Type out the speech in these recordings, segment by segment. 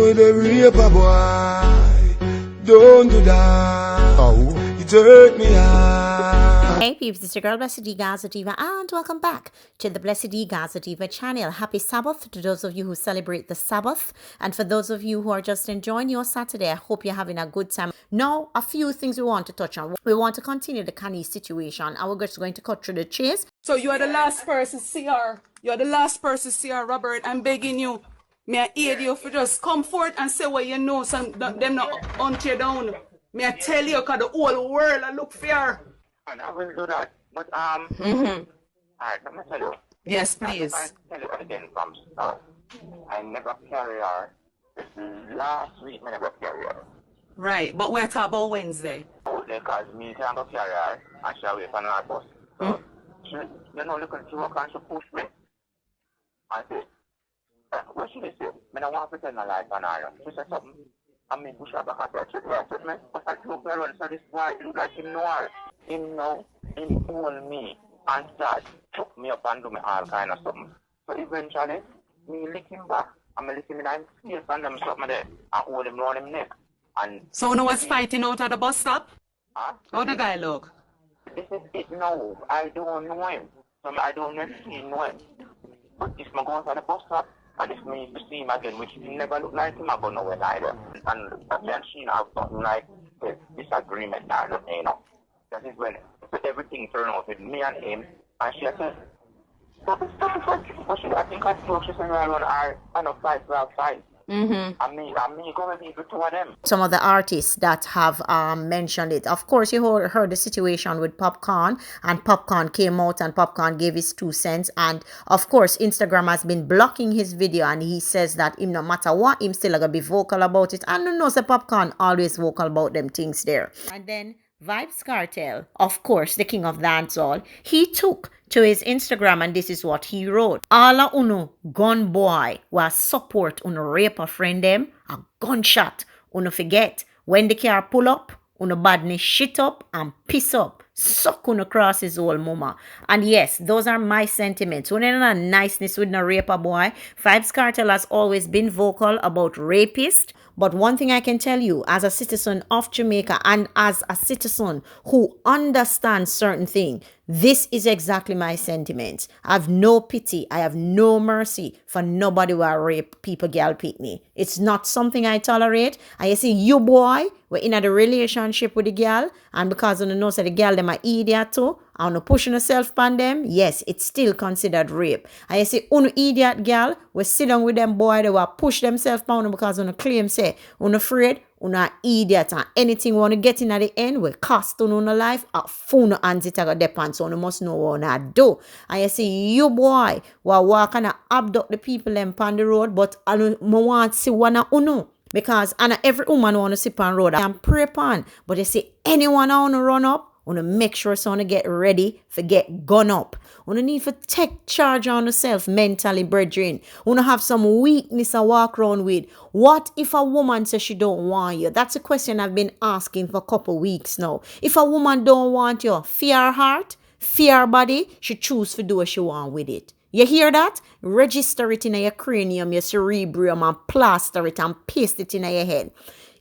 with the rape a boy. Don't do that. Oh. It hurt me hard. Hey peeps, it's your girl Blessydgazadiva and welcome back to the Blessydgazadiva channel. Happy Sabbath to those of you who celebrate the Sabbath, and for those of you who are just enjoying your Saturday, I hope you're having a good time. Now, a few things we want to touch on. We want to continue the Khanice situation and we're just going to cut through the chase. So you are the last person, CR. You are the last person, CR Robert. I'm begging you. May I aid you for just come forth and say what you know, so them not hunt you down. May I tell you, because the whole world I look fair. And I will do that. But alright, let me tell you. Yes, please. I tell you again from start. I never carry her. Last week I never carry her. Right, but we're talking about Wednesday. Because me can't go carry her and she away from our bus. So she, you know, look at she walk and she push me. I say, what should I say? I don't want to pretend my life on her. She said something. I mean, push her back at her. She said, me. But I look around, so this boy look like him know her. Him know, him hold me and start took me up and do me all kind of something. So eventually, me lick him back. I'm lick him in his face and them something there and hold him round him neck. And so no one's fighting out at the bus stop? Huh? How the guy look? This is it now. I don't know him. So I don't know if he know him. But if I go to the bus stop and if me to see him again, which he never look like him, I go nowhere either. And then she have something like this disagreement or nothing, you know. That is when everything turned out with me and him, and she said, but I think I spoke to someone on a fight outside. And me go with the two of them. Some of the artists that have mentioned it. Of course, you heard the situation with Popcorn, and Popcorn came out and Popcorn gave his 2 cents. And of course, Instagram has been blocking his video, and he says that him no matter what, him still gonna be vocal about it. And you know, so Popcorn always vocal about them things there. And then Vybz Kartel, of course, the king of dancehall, he took to his Instagram and this is what he wrote. All uno gun boy was support uno rape a friend them, a gunshot. Uno forget, when the car pull up, uno badness shit up and piss up. Suck uno cross his old mama. And yes, those are my sentiments. When a niceness with no rape a boy, Vybz Kartel has always been vocal about rapists. But one thing I can tell you, as a citizen of Jamaica and as a citizen who understands certain things, this is exactly my sentiments. I have no pity. I have no mercy for nobody who rape people, girl, pick me. It's not something I tolerate. And you see, you boy, we're in a relationship with the girl, and because you know that the girl them are idiot too, and you pushing yourself upon them, yes, it's still considered rape. And you see, uno idiot girl, we sit down with them boy, they will push themselves upon because uno claim say, uno afraid, uno idiot, and anything we want to get in at the end, we cost uno life, a phone hands it a depend, so uno must know what uno do. And you see, you boy, will walk and abduct the people them on the road, but I want to see one of uno. Because every woman want to sit on road and pray upon. But you see, anyone want to run up, want to make sure someone get ready for get gun up. Want to need to take charge on yourself mentally, brethren. Want to have some weakness to walk around with. What if a woman says she don't want you? That's a question I've been asking for a couple weeks now. If a woman don't want you, fear her heart, fear her body, she choose to do what she want with it. You hear that? Register it in your cranium, your cerebrum, and plaster it and paste it in your head.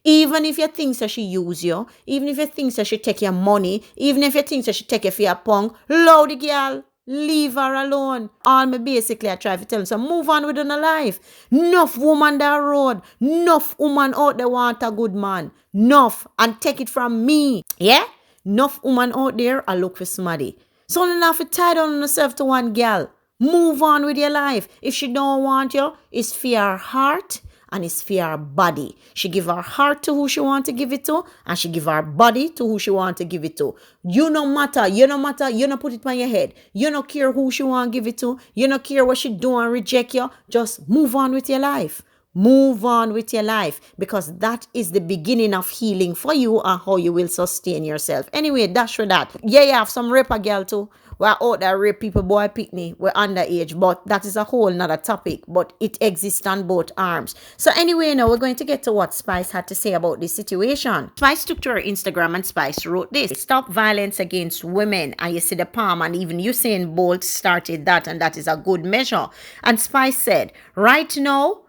Even if you think that she use you, even if you think that she take your money, even if you think that she take you for your punk, load the girl, leave her alone. All me basically I try to tell them, so move on with her life. Enough woman that road, enough woman out there want a good man. Enough, and take it from me. Yeah? Enough woman out there, I look for somebody. So you have to tie down yourself to one girl. Move on with your life. If she don't want you, it's for her heart and it's for her body. She give her heart to who she want to give it to, and she give her body to who she want to give it to. You no matter, you no put it on your head. You no care who she want to give it to. You no care what she do and reject you. Just move on with your life. Move on with your life, because that is the beginning of healing for you and how you will sustain yourself. Anyway, that's for that. Yeah, you have some raper girl too. We're out there rape people, boy, picnic. We're underage, but that is a whole nother topic. But it exists on both arms. So anyway, now we're going to get to what Spice had to say about this situation. Spice took to her Instagram and Spice wrote this: "Stop violence against women." And you see the palm, and even Usain Bolt started that, and that is a good measure. And Spice said, "Right now,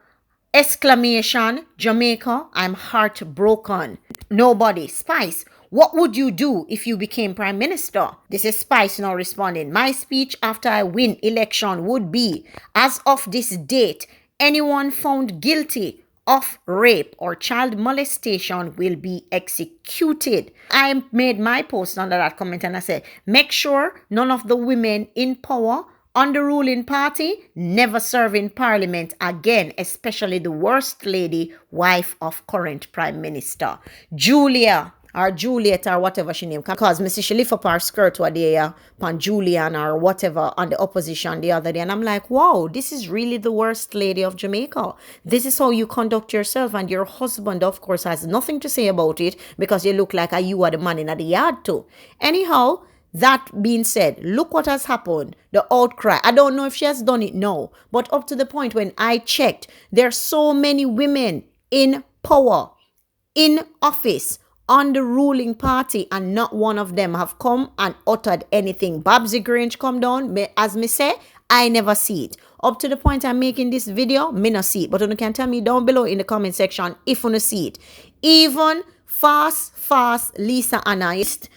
Exclamation, Jamaica, I'm heartbroken. Nobody. Spice, what would you do if you became Prime Minister? This is Spice now responding. My speech after I win election would be, as of this date, anyone found guilty of rape or child molestation will be executed. I made my post under that comment and I said, make sure none of the women in power on the ruling party never serve in parliament again, especially the worst lady, wife of current prime minister. Julia, or Juliet, or whatever she name, because Missy she lift up her skirt one day, upon Julian or whatever on the opposition the other day, and I'm like, wow, this is really the worst lady of Jamaica. This is how you conduct yourself, and your husband, of course, has nothing to say about it because you look like you are the man in the yard too. Anyhow, that being said, look what has happened. The outcry. I don't know if she has done it now, but up to the point when I checked, there are so many women in power, in office, on the ruling party, and not one of them have come and uttered anything. Babsy Grange come down, as me say, I never see it. Up to the point I'm making this video, me no see it. But you can tell me down below in the comment section if you no see it. Even fast Lisa Anna,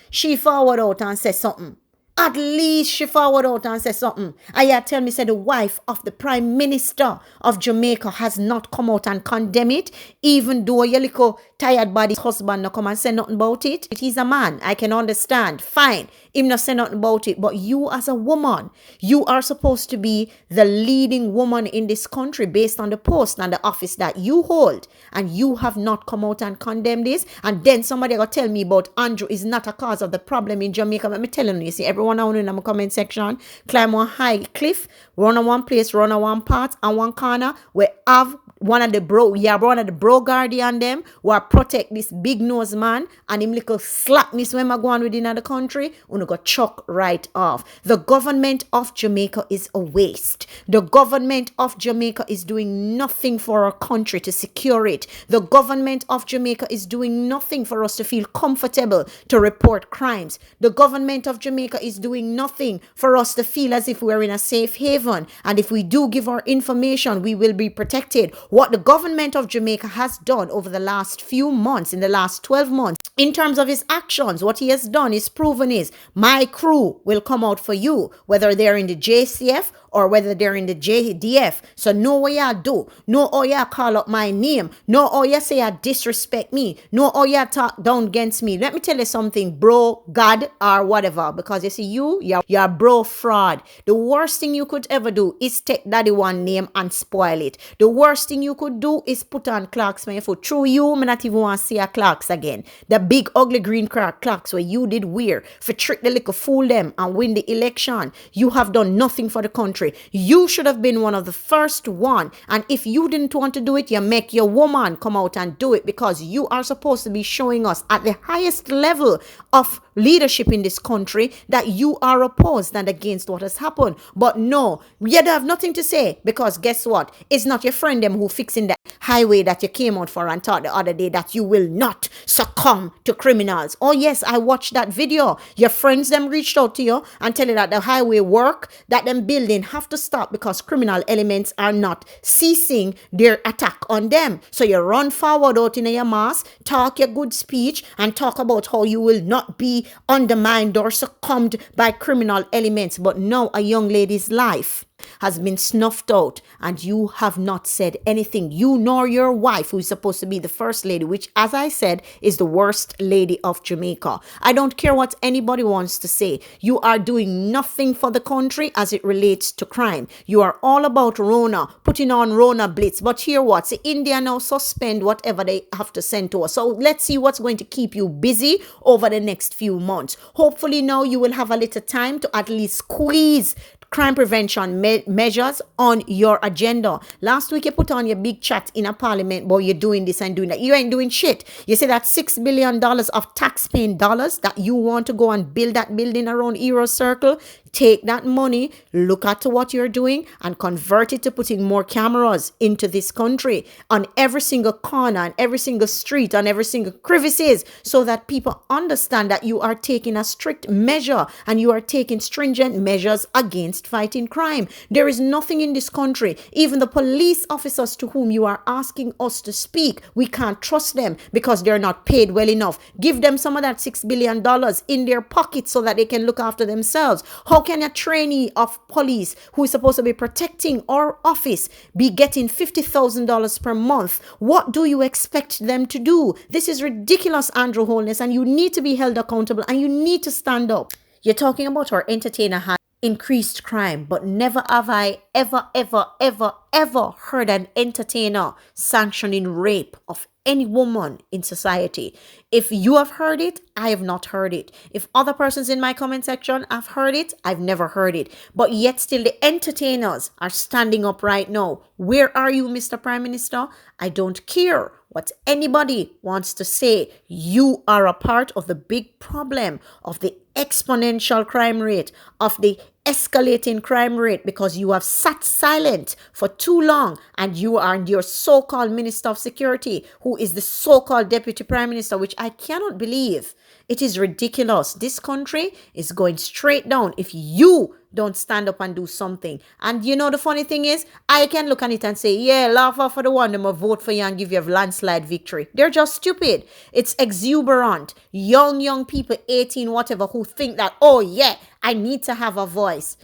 she forward out and say something. At least she forward out and say something. And tell me, say the wife of the Prime Minister of Jamaica has not come out and condemn it, even though your little tired body husband not come and say nothing about it. He's a man, I can understand. Fine, him not say nothing about it. But you as a woman, you are supposed to be the leading woman in this country based on the post and the office that you hold. And you have not come out and condemned this. And then somebody will tell me about Andrew is not a cause of the problem in Jamaica. Let me tell you, see, everyone out in the comment section, climb one high cliff, run on one place, run on one part, and one corner, where have one of the bro guardian them who are protect this big nose man and him little slackness when I go on within the country, uno go chuck right off. The government of Jamaica is a waste. The government of Jamaica is doing nothing for our country to secure it. The government of Jamaica is doing nothing for us to feel comfortable to report crimes. The government of Jamaica is doing nothing for us to feel as if we're in a safe haven. And if we do give our information, we will be protected. What the government of Jamaica has done over the last few months, in the last 12 months, in terms of his actions, what he has done is proven is, my crew will come out for you, whether they're in the JCF or whether they're in the JDF. So know what y'all do. Know how y'all call up my name. Know how y'all say y'all disrespect me. Know how y'all talk down against me. Let me tell you something, bro, God, or whatever. Because you see, you're bro fraud. The worst thing you could ever do is take daddy one name and spoil it. The worst thing you could do is put on clocks on your foot. Through you, me not even want to see your clocks again. The big ugly green clocks where you did wear for trick the little fool them and win the election. You have done nothing for the country. You should have been one of the first one. And if you didn't want to do it, you make your woman come out and do it, because you are supposed to be showing us at the highest level of leadership in this country that you are opposed and against what has happened. But no, you don't have nothing to say, because guess what? It's not your friend them who fixing the highway that you came out for and thought the other day that you will not succumb to criminals. Oh yes, I watched that video. Your friends them reached out to you and tell you that the highway work that them building have to stop because criminal elements are not ceasing their attack on them. So you run forward out in your mass, talk your good speech, and talk about how you will not be undermined or succumbed by criminal elements. But now a young lady's life has been snuffed out and you have not said anything. You nor your wife, who is supposed to be the first lady, which, as I said, is the worst lady of Jamaica. I don't care what anybody wants to say. You are doing nothing for the country as it relates to crime. You are all about Rona, putting on Rona Blitz. But here what? See, India now suspend whatever they have to send to us. So let's see what's going to keep you busy over the next few months. Hopefully now you will have a little time to at least squeeze crime prevention measures on your agenda. Last week you put on your big chat in a parliament, but you're doing this and doing that. You ain't doing shit. You say that $6 billion of tax-paying dollars that you want to go and build that building around Euro Circle, Take that money, look at what you're doing, and convert it to putting more cameras into this country on every single corner, on every single street, on every single crevices, so that people understand that you are taking a strict measure and you are taking stringent measures against fighting crime. There is nothing in this country, even the police officers to whom you are asking us to speak, we can't trust them because they're not paid well enough. Give them some of that $6 billion in their pockets so that they can look after themselves. How can a trainee of police who is supposed to be protecting our office be getting $50,000 per month? What do you expect them to do? This is ridiculous, Andrew Holness, and you need to be held accountable and you need to stand up. You're talking about our entertainer has increased crime, but never have I ever heard an entertainer sanctioning rape of any woman in society. If you have heard it, I have not heard it. If other persons in my comment section have heard it, I've never heard it. But yet still the entertainers are standing up right now. Where are you, Mr. Prime Minister? I don't care what anybody wants to say. You are a part of the big problem of the exponential crime rate, of the escalating crime rate, because you have sat silent for too long and you are your so-called Minister of Security, who is the so-called Deputy Prime Minister, which I cannot believe. It is ridiculous. This country is going straight down if you don't stand up and do something. And you know the funny thing is, I can look at it and say, yeah, laugh off for the one that will vote for you and give you a landslide victory. They're just stupid. It's exuberant. Young people, 18, whatever, who think that, oh yeah, I need to have a voice.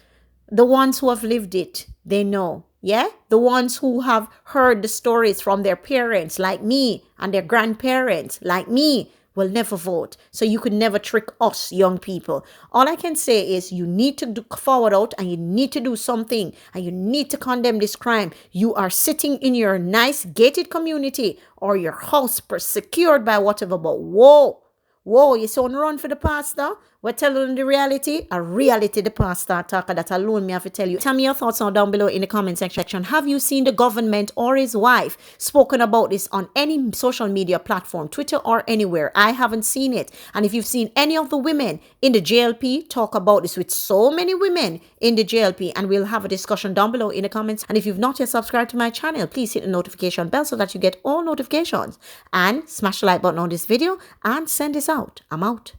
The ones who have lived it, they know. Yeah, the ones who have heard the stories from their parents like me and their grandparents like me will never vote. So you could never trick us young people. All I can say is you need to forward out and you need to do something and you need to condemn this crime. You are sitting in your nice gated community or your house secured by whatever, but whoa, you sound run for the pastor? We're telling the reality. A reality the pastor talker that alone me have to tell you. Tell me your thoughts down below in the comment section. Have you seen the government or his wife spoken about this on any social media platform, Twitter or anywhere? I haven't seen it. And if you've seen any of the women in the JLP talk about this with so many women in the JLP, and we'll have a discussion down below in the comments. And if you've not yet subscribed to my channel, please hit the notification bell so that you get all notifications and smash the like button on this video and send this out. I'm out.